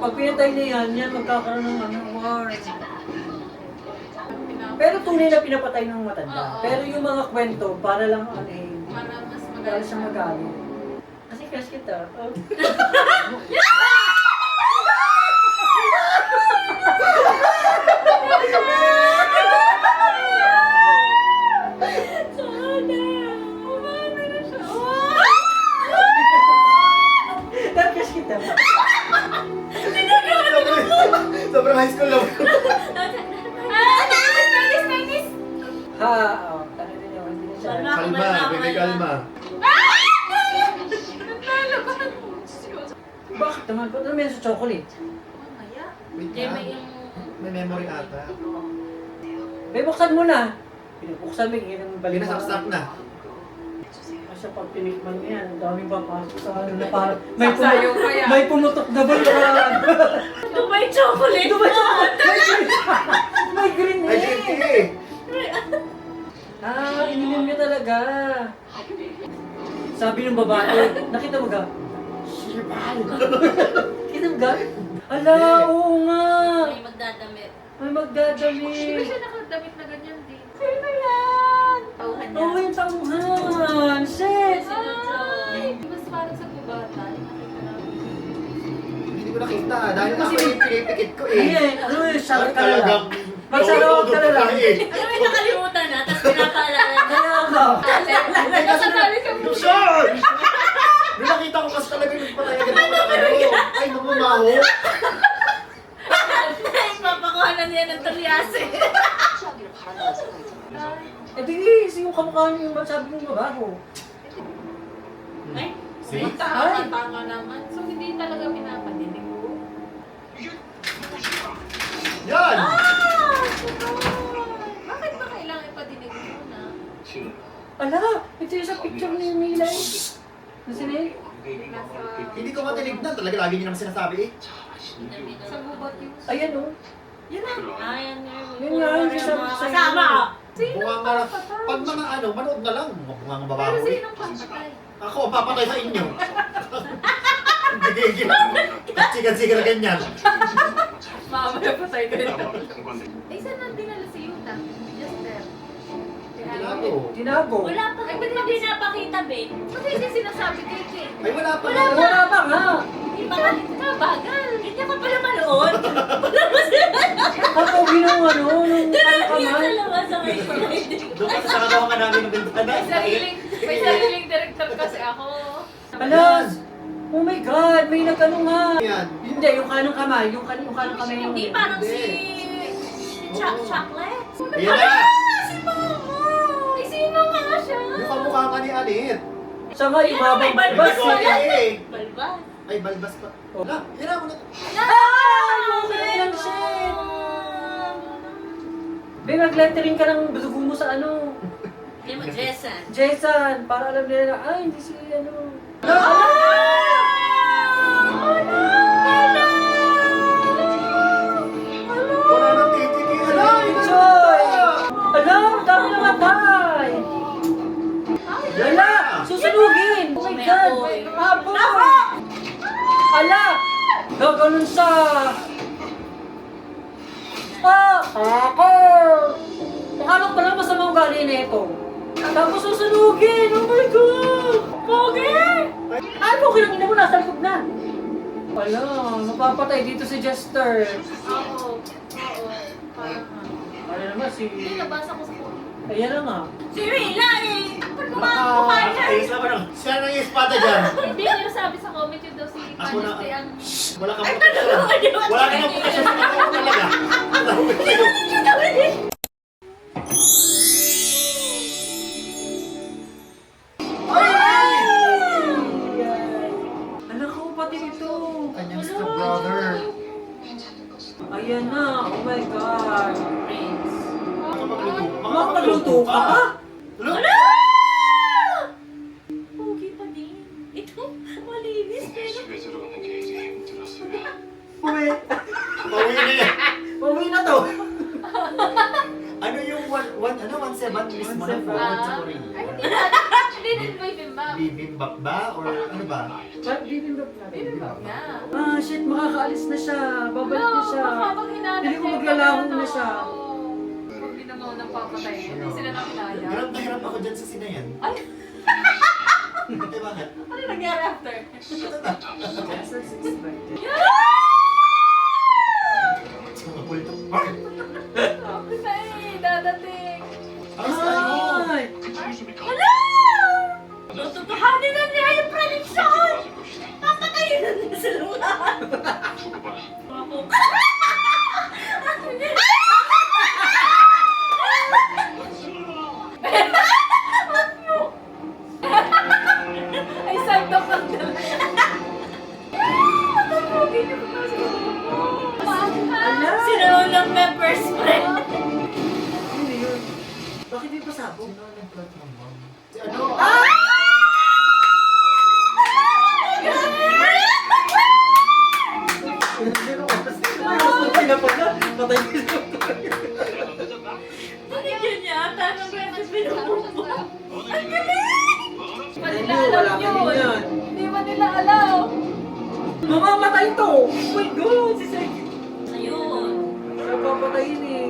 Pag pinatay na yan magkakaroon ng war. Pero tunay na pinapatay ng matanda. Pero yung mga kwento, para lang Para mas para magaling siyang magaling. Kasi crush kita. Oh. Crush kita. Sobrang high school lang. Ha, oh, tanong din yun. Hindi na siya. Kalma, bebe kalma. Bakit naman? Ba't naman yan sa chocolate? Wait Diyan lang. may yung... May memory ata. May buksan mo na. Pinabuksan mo, yun ang balik. Pinasaksak na. Kasi pag tinikman mo yan, ang daming papasok sa ano na parang Saksayo pa yan. may pumutok na baluran. Dubai chocolate! Ito ba ito? May green Ay, eh. GT! Ah, ininom niya talaga. Sabi ng babae, nakita mo ga? Shibal. Kita mo ga? Ala, oo nga. May magdadamit. May Hindi magdadamit. siya nakadamit na ganyan din. Sino yan? Tauhan niya. Oo, yung tauhan. Shit. Ay! Mas parang sa gubatan. Nakita namin. Hindi ko nakita dahil ako yung pinipikit ko Hindi eh. eh, ano yung sarap ka na lang. Talagang Magsarap ka na lang. Alam mo, nakalimutan na, tapos pinapaalala na. Kaya ako. Nasa sabi ka mo. Sean! Nung nakita ko kasi talaga yung patayagan ako ng ano. Ay, namamaho. Papakuha na niya ng tulyase. Eh di, yung kamukha niyo yung sabi mong mabaho. Ay, See? tama naman. So, hindi talaga pinapadinig ko. Yan! Bakit ba kailangan ipadinig mo na? Ala, ito yung sa picture ni Milay. Nasaan eh? Hindi ko matinignan. Talaga lagi niyo naman sinasabi eh. Sa gubat yung... Ayan o. Yan na. Ayan nga. Yun nga, yung sabi sa Kasama! Sino Bunga ang nga, papatay? pag mga ano, manood na lang. Mga bunga nga babaho Pero eh. sino ang papatay? Ako, ang papatay sa inyo. Gigigil. Chika-chika na ganyan. Mama, napatay ko rin. Ay, saan nang dinala si Yuta? Just there. Tinago. Tinago. Wala pa. Ay, ba't hindi napakita, Ben? Ba't hindi sinasabi kay Ken? Ay, wala pa. Wala pa nga. Hindi ba ka bagal? Hindi ka pala manood. Wala ba sila? Ako ginong ano, nung Yan kamay. sa labas sa may sliding. Doon kasi sa katawa ka namin ng bintana. May sariling director kasi ako. Alas! Oh my God, may nagano nga. Yan. Hindi, yung kanang kamay, yung kanang kamay yung... Hindi, parang si Oo. Chocolate. Ayan na! Si Mama! Ay, sino nga siya? Yung kamukha ka ni Anit. Siya nga, yung habang May balbas balbas pa yan. eh. Balbas. Ay, balbas pa. Wala, yan ako na. Ah! Okay lang, shit! May mag-lettering ka ng dugo mo sa ano. Hindi mo, Jessan. Jason, para alam nila na, ay, hindi si ano. Wala nang titigil. Ala, Choy! Ala, ang dami na matay! Ala, susunugin! Oh my God! Habol! Ala! Gaganon siya! Ako! Akala ko pala masama ugali na ito. Tapos susunugin! Oh my God! Pogi! Ay, pogi lang ina mo, nasa likod na. Wala, mapapatay dito si Jester. Oo. Parang Ano naman si... hindi, nabasa ko sa phone. Ayan na nga. Si Rina eh! Ba't Baka, kumakain na? ayos naman ang. Siya nang espada dyan. Hindi niyo sabi sa comment yun daw si Ako na. Paniste ang... Wala kang proteksyon. Wala kang proteksyon sa mga talaga. Nahuli kayo. Anak ko, pati ito. Kanyang stepbrother. Ayan na. Oh my God. Prince. Makapagluto ka pa? Ano? Pogi pa din. Ito, malinis pero... 집에 들어오는 게 이제 힘들었어요. Uwi. Pauwi na yan. Uwi na to. Ano yung 1-7 mismo na forward sa Ay, Korea? hindi na. Hindi din may bimbang. bibimbap ba? Or ano ba? Ba't bibimbap na? Bibimbap nga. Ah, shit, makakaalis na siya. Babalik na siya. Baka pag hinanap Hindi ko niya, maglalahong ano, na siya. Pag ginagawa ng papatay, hindi sila nakilala. Hirap na hirap ako dyan sa sinayan. Ay, Eh, bakit? ano nangyari after? Jason 65. Mga pulito. Tapos na eh, dadating. Ay! Hala! Tututuhanin na niya yung prediction! Papatayin na niya sila lahat! Ay, sandok ang dala. Sinulang pepper spray. Ano yun? Bakit di pasabog? Sino ang nag-plot ng bomb? Si ano? Patay na pala. Patay na Binigyan niya ata ng recipe ng bubo. Ang galing! Hindi Ayun, nila wala alam kami yun. yan. Hindi ba nila alam? Mamamatay to! Oh my God! Si Seki. Ayun. Siya papatayin eh.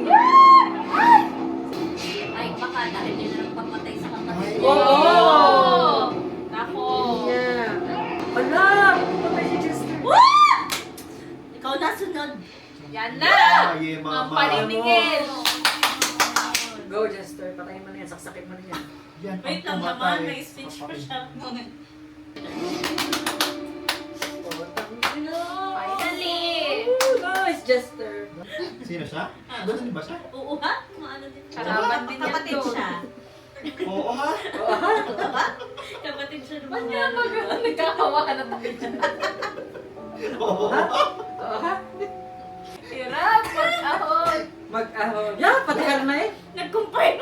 Ay, baka dahil yun na papatay sa kapatid. Oo! Nako. Yeah. Ala! Patay si Chester. Ikaw na sunod. Yan na! Ay, Ang mama. paniningil. Go, Chester. Patayin mo na yan. Saksakin mo na yan. Yan, Wait pag lang pumatay, naman, may speech pa siya. Finally! Oh, nice, Chester. Sino siya? Doon ba siya? Oo ha? Maano din. Karaban din yan Kapatid doon. siya. Oo ha? Kapatid siya naman. Ba't nga nagkakawahan na tayo dyan? Oo Ha? ha? Oo, ha? Hirap! Mag-ahon! Mag-ahon. Yeah, patay na eh. Nag-compile!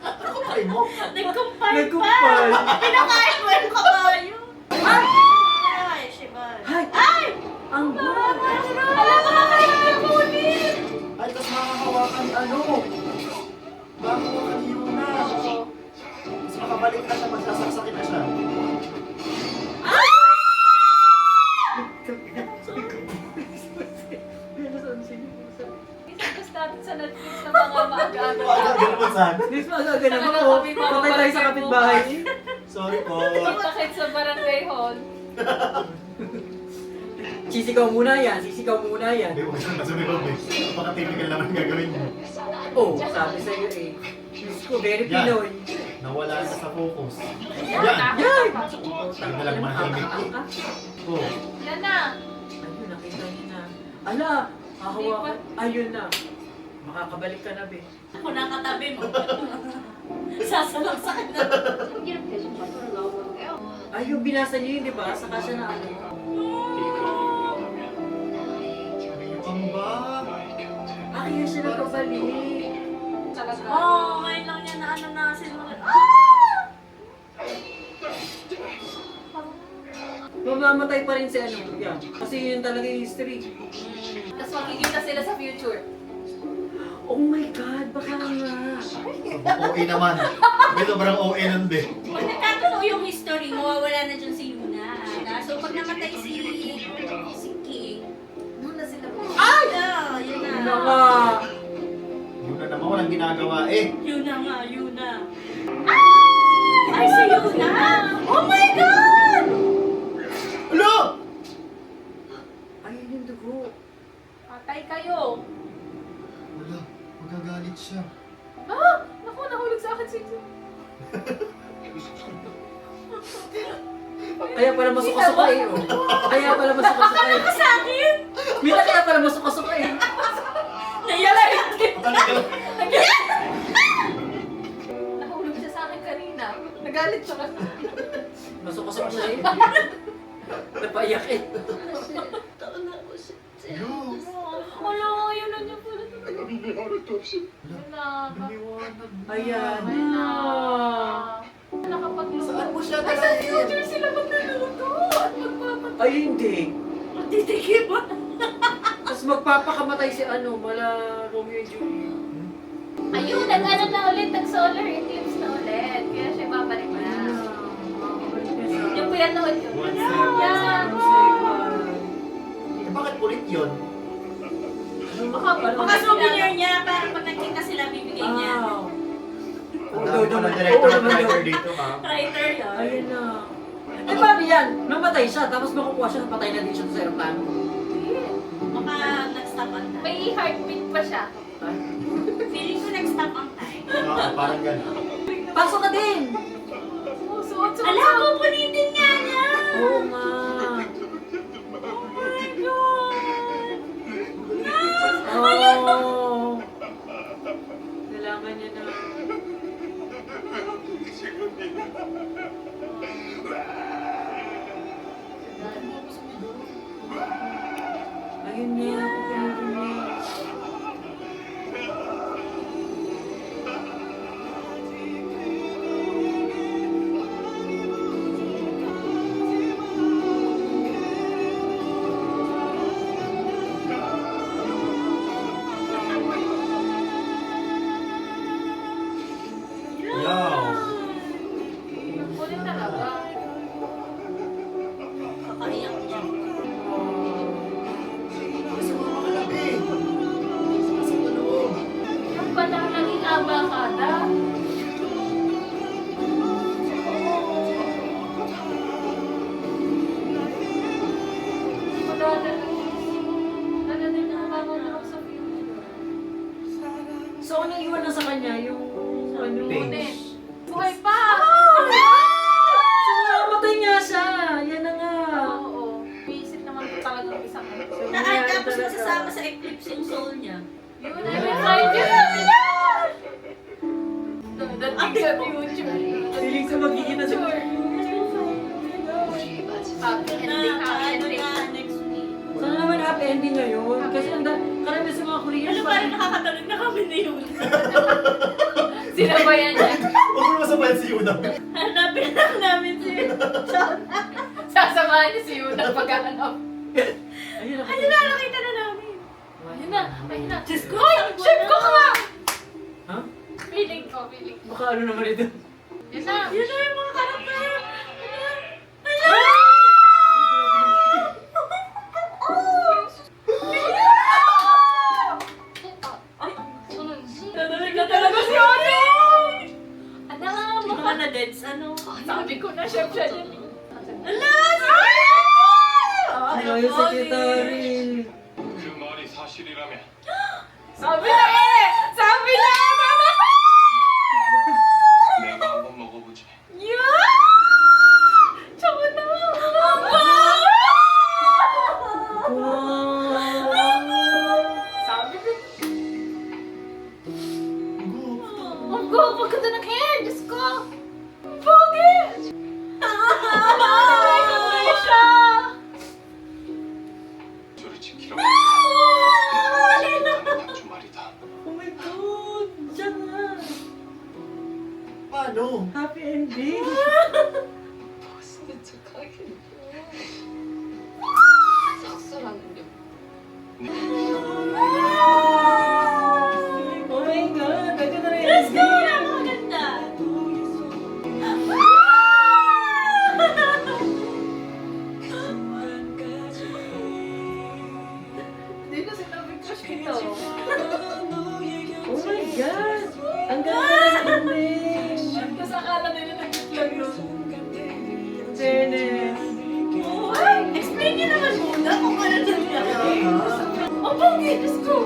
Ano kayo mo? Nag-compile pa! Nagkumpal. Pinakain mo yung kabayo! Ay! Ay, Shiba. Ay! Ay! Ang good! Alam mo kakain ng kunin! Ay, tapos makakahawakan ano? Makakahawakan yun na. Tapos makabalik na siya, magsasaksakin na siya. Isang natin sa Netflix na mga maaga-aga. Ganun mo saan? Next mo agad naman ako. Patay tayo sa kapitbahay. Sorry po. Kita-kit sa barangay hall. Sisigaw muna yan. Sisigaw muna yan. Hindi, huwag siyang masabi ko, babe. Baka typical naman ang gagawin mo. Oh, sabi sa'yo eh. Diyos ko, very Yan. Pinoy. Nawala na sa focus. Yan! Yan! Yan! Hindi na lang manahimik eh. Oh. Yan na! Ayun, nakita niyo na. Ala, hahawakan. Ayun na. Makakabalik ka na, be. Ako nakatabi mo. Sasalak sa kanya. Ayun, binasa niyo yun, di ba? Saka siya na ano. Ang ba? Ah, kaya siya nakabalik. Oo, ngayon lang niya na ano na sinunod. Mamamatay pa rin si ano. Yan. Kasi yun talaga yung history. Tapos magkikita sila sa future. Oh my God, baka nga. OA naman. May sobrang OA nun din. Pag nagkatotoo yung history, mawawala na dyan si Yuna. So pag namatay si King, doon na sila. Ay! Yun na. Ano nga? Yun na naman, walang ginagawa eh. Yuna nga, Yuna. Ay, si Yuna! Oh my God! Ano? Ayun yung dugo. Patay kayo. Wala, magagalit siya. Ah! Naku, nahulog sa akin si Kaya pala masuka-suka eh. Oh. Kaya pala masuka-suka eh. Sa akin! Mila, kaya pala masuka-suka eh. Nayala hindi. Talaga. Nahulog siya sa akin kanina. Nagalit siya kasi. Masuka-suka na eh. Napaiyak eh. Yo, Wala, yun na niya pala. Wala. naliwanag. Ayan. Wala. Nakapagluto. Saan mo siya Ay, sa dalhin? future sila magluluto. At magpapatay. Ay, hindi. Magtitikim ba? Tapos magpapakamatay si ano, mala Romeo and Juliet. Ayun, nag-ano na ulit, nag-solar eclipse na ulit. Kaya siya babalik na. ganon yun. Yan. Eh, bakit ulit yun? Baka souvenir niya, para pag nagkita sila, bibigay niya. Wow. Ang dami ko ng director at writer dito, ha? Writer yun. Ayun na. Eh, paano yan? Namatay siya, tapos makukuha siya, patay na din siya sa aeroplano. Baka nag-stop ang time. May heartbeat pa siya. Feeling ko nag-stop ang time. Parang gano'n. Pasok ka din! Suot. Ala, pupunitin nga niya! Oo nga. Oh. Kailangan niya na. Ayun niya, pupunutin niya. Yaw! Kulit talaga. Kakaiyak niya. Kasi mga makalabi. Kasi loob. Yung pala naging abakada. Ano din nakakagawa sa future. So, ano iwan na sa kanya? Yung ano? Page. Buhay pa! So, namatay nga siya. Yan na nga. Oo. Visit naman ko talagang isang Tapos masasama sa eclipse yung soul niya. Yun na yun. Ay, yun na! Dating sa future. Feeling ko magiging na sa Happy ending, happy Ano ending. na next week. Sana naman happy ending ngayon. Kasi karami sa mga Korean. Ano ba rin nakakatalag na kami na yun? Sinabayan niya. Huwag mo masabayan si Yuna. Hanapin lang namin si Sasamahan niya si Yuna pagkahanap. Ayun na. Ano na, nakita na namin. Ayun na, ayun na. Diyos ko, Hoy! sabi ko Chef na. ko ka nga! Ha? Feeling ko, feeling ko. Baka ano naman ito? Yun na. Yun na yung mga karakter. Tadalig na talaga si Oni! Ano? Yung mga na-deads, ano? Sabi ko na, chef siya dyan. Ala! Ano yung secretary? 그 말이 사실이라면 Sabi na eh! Sabi na! Mama ko! 내가 한번 먹어보지. Yeah! Tsaka na! Sabi ko. Ang go, pagkata ng hair! Diyos ko! Ang pogi! Ay, siya! 저를 지키라고. 주 말이다. Oh my God! Diyan na! Paano? Happy ending! Oh my God! Ganda na Diyos ko, ending! napakaganda! Hindi ko sinabi crush ito. Oh my God! Ang ganda ng ending! Kasi akala nila nag-vlog doon. Fairness! Ay, explain niyo naman muna kung ano nangyari. Ang pogi! Diyos ko!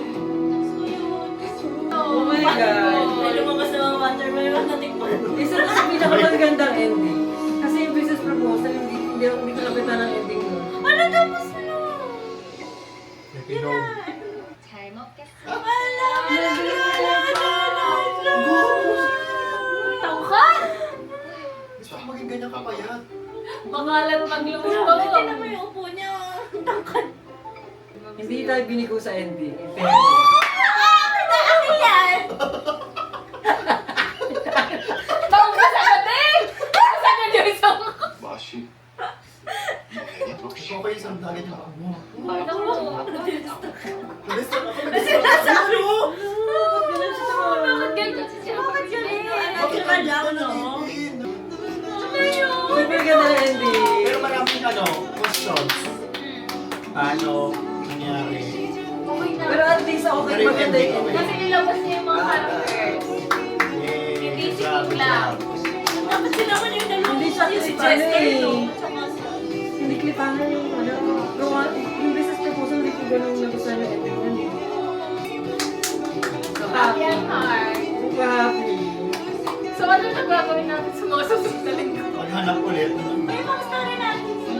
Oh my God! May lumabas na mga watermelon na tikman. Isa na sa pinakamagandang ending. Kasi yung business proposal, hindi ko nakita ng ending nun. Ano tapos na? May pinog. 잘 먹겠습니다. Wala! Tangkad! Gusto ko maging ganyan kapayat. Pangalan magluto. Tingnan mo yung upo niya. Tangkad. Hindi tayo binigo sa ending. In fairness. Ano yan? Tangkad sa gating! Sa gating! 맛이 너무 Gusto 역시 ko kayo isang dagat yung ako mo. Ano mo? Nalistan ako. Nasa ano? Ganun siya sa mga... Bakit ganyan si Sir? Bakit ganun? Bakit Natural lang, no? nandito? Super ganda ng ending. ano, questions. Paano nangyari? Okay na. Pero at least okay, maganda yung ending. Kasi nilabas niya yung mga characters. Yay, Hindi good si job, King good lang. job. Dapat sila man yung dalawa. Hindi siya Yung si cliffhanger Chester, eh. no? Tsaka si... Hindi cliffhanger yung ano. Yung business proposal, hindi ko ganun nagustuhan yung ending yun eh. Happy and hard. Happy. So ano na gagawin natin sa mga susunod na linggo? Maghanap ulit. May mga story natin.